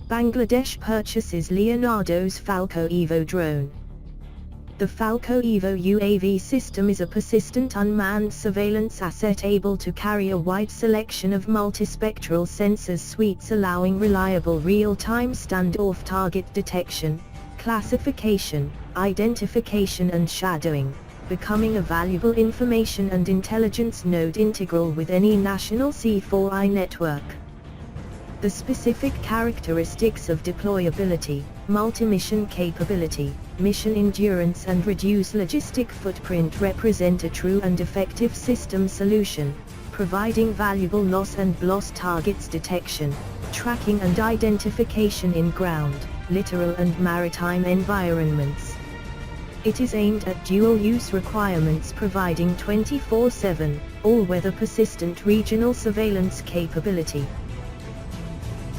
Bangladesh purchases Leonardo's Falco Evo drone. The Falco Evo UAV system is a persistent unmanned surveillance asset able to carry a wide selection of multispectral sensors suites allowing reliable real-time standoff target detection, classification, identification and shadowing, becoming a valuable information and intelligence node integral with any national C4I network. The specific characteristics of deployability, multi-mission capability, mission endurance and reduced logistic footprint represent a true and effective system solution, providing valuable loss and BLOS targets detection, tracking and identification in ground, littoral and maritime environments. It is aimed at dual-use requirements providing 24/7, all-weather persistent regional surveillance capability,